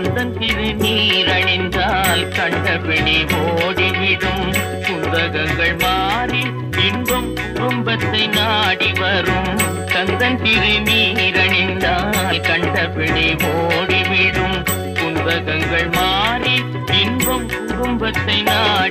கந்தன் திருநீரணிந்தால் கண்டபிடி ஓடிவிடும். குந்தகங்கள் மாறி இன்பம் குடும்பத்தை நாடி வரும். கந்தன் திருநீரணிந்தால் கண்டபிடி ஓடிவிடும். குந்தகங்கள் மாறி இன்பம் குடும்பத்தை நாடி